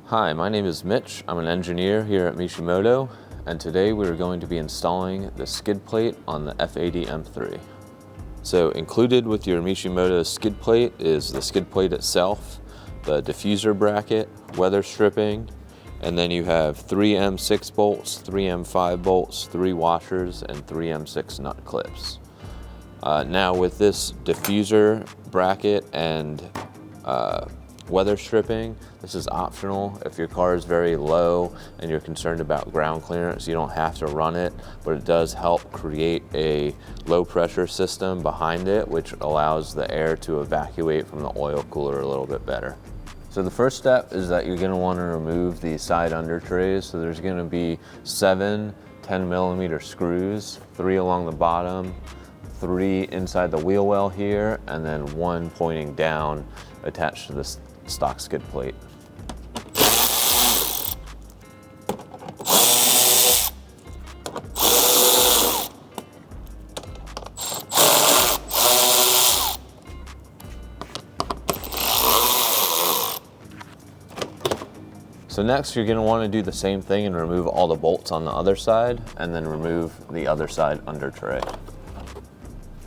Hi, my name is Mitch. I'm an engineer here at Mishimoto, and today we are going to be installing the skid plate on the F8X M3. So included with your Mishimoto skid plate is the skid plate itself, the diffuser bracket, weather stripping, and then you have 3 M6 bolts, 3 M5 bolts, 3 washers, and 3 M6 nut clips. Now with this diffuser bracket and weather stripping, this is optional. If your car is very low and you're concerned about ground clearance, you don't have to run it, but it does help create a low pressure system behind it, which allows the air to evacuate from the oil cooler a little bit better. So the first step is that you're going to want to remove the side under trays. So there's going to be 7 10mm screws, 3 along the bottom, 3 inside the wheel well here, and then 1 pointing down attached to the stock skid plate. So next you're going to want to do the same thing and remove all the bolts on the other side, and then remove the other side under tray.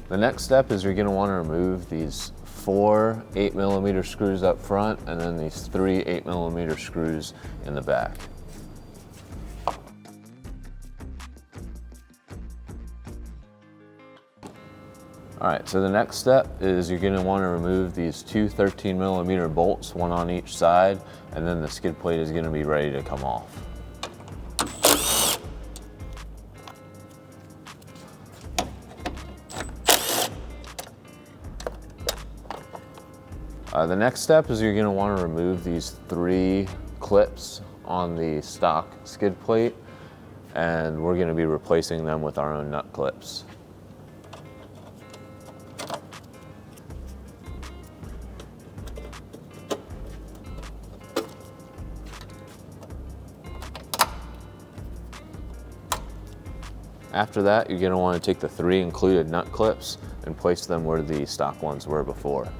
The next step is you're going to want to remove these 4 8mm screws up front, and then these 3 8mm screws in the back. Alright, so the next step is you're going to want to remove these 2 13mm bolts, 1 on each side, and then the skid plate is going to be ready to come off. The next step is you're going to want to remove these 3 clips on the stock skid plate, and we're going to be replacing them with our own nut clips. After that, you're going to want to take the 3 included nut clips and place them where the stock ones were before.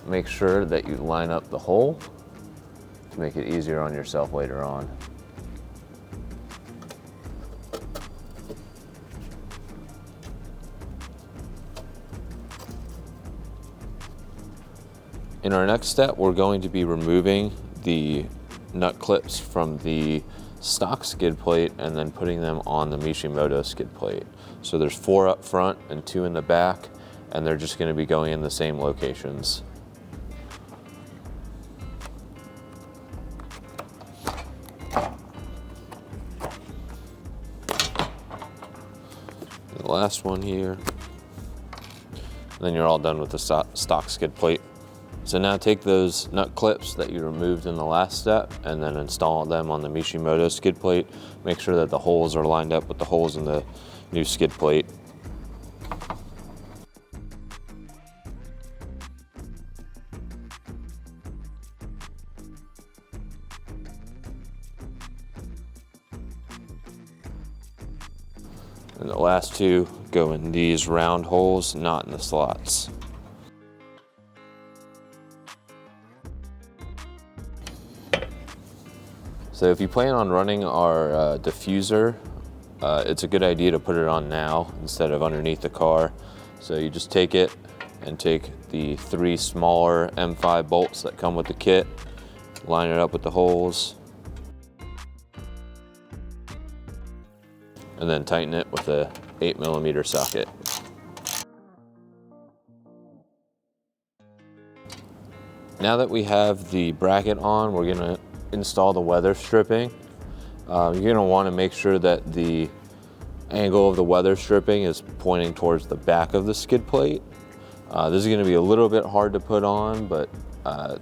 Make sure that you line up the hole to make it easier on yourself later on. In our next step, we're going to be removing the nut clips from the stock skid plate and then putting them on the Mishimoto skid plate. So there's 4 up front and 2 in the back, and they're just going to be going in the same locations. The last one here, and then you're all done with the stock skid plate. So now take those nut clips that you removed in the last step and then install them on the Mishimoto skid plate. Make sure that the holes are lined up with the holes in the new skid plate. And the last 2 go in these round holes, not in the slots. So if you plan on running our diffuser, it's a good idea to put it on now instead of underneath the car. So you just take it and take the 3 smaller M5 bolts that come with the kit, line it up with the holes, and then tighten it with a 8mm socket. Now that we have the bracket on, we're going to install the weather stripping. You're going to want to make sure that the angle of the weather stripping is pointing towards the back of the skid plate. This is going to be a little bit hard to put on, but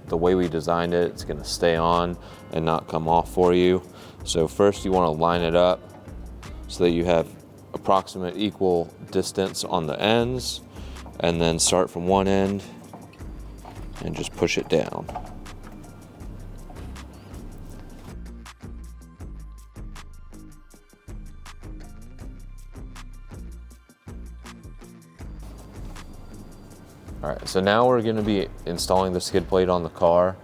the way we designed it, it's going to stay on and not come off for you. So first you want to line it up so that you have approximate equal distance on the ends, and then start from one end and just push it down. All Alright, so now we're going to be installing the skid plate on the car.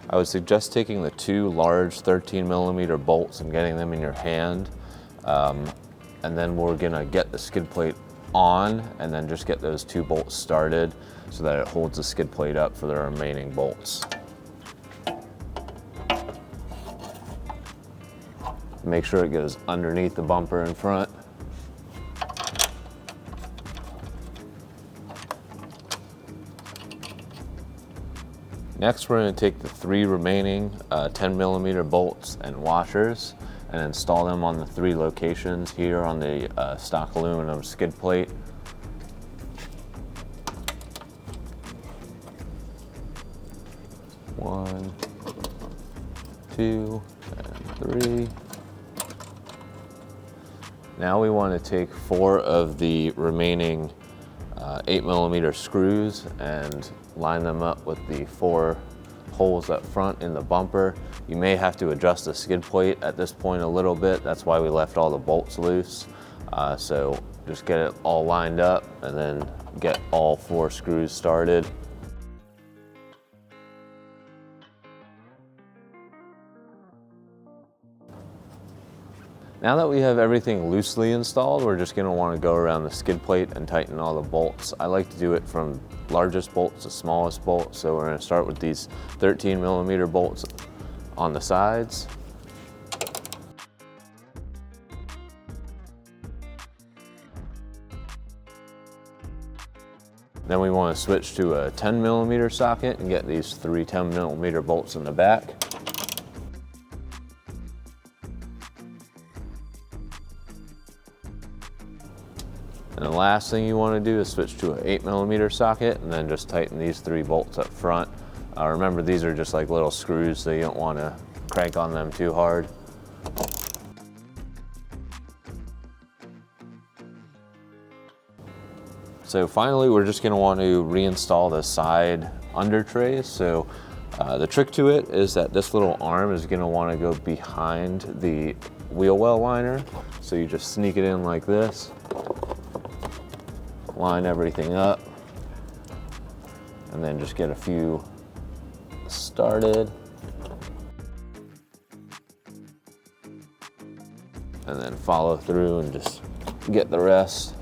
I would suggest taking the two large 13mm bolts and getting them in your hand. And then we're going to get the skid plate on and then just get those two bolts started so that it holds the skid plate up for the remaining bolts. Make sure it goes underneath the bumper in front. Next, we're going to take the three remaining 10mm bolts and washers and install them on the three locations here on the stock aluminum skid plate. One, two, and three. Now we want to take four of the remaining 8mm screws and line them up with the four holes up front in the bumper. You may have to adjust the skid plate at this point a little bit. That's why we left all the bolts loose. So just get it all lined up and then get all four screws started. Now that we have everything loosely installed, we're just going to want to go around the skid plate and tighten all the bolts. I like to do it from largest bolts to smallest bolts, so we're going to start with these 13mm bolts on the sides. Then we want to switch to a 10mm socket and get these three 10mm bolts in the back. And the last thing you want to do is switch to an 8mm socket and then just tighten these three bolts up front. Remember, these are just like little screws, so you don't want to crank on them too hard. So finally, we're just going to want to reinstall the side under trays. So the trick to it is that this little arm is going to want to go behind the wheel well liner. So you just sneak it in like this. Line everything up, and then just get a few started, and then follow through and just get the rest.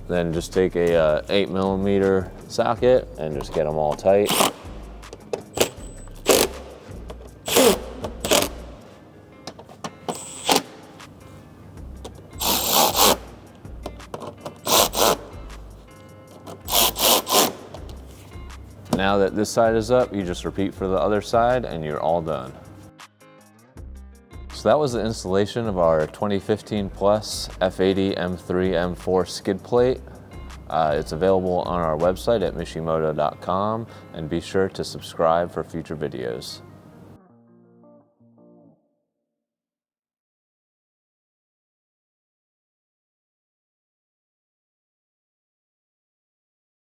Then just take a 8mm socket and just get them all tight. Now that this side is up, you just repeat for the other side and you're all done. So that was the installation of our 2015 Plus F8 M3 M4 skid plate. It's available on our website at Mishimoto.com, and be sure to subscribe for future videos.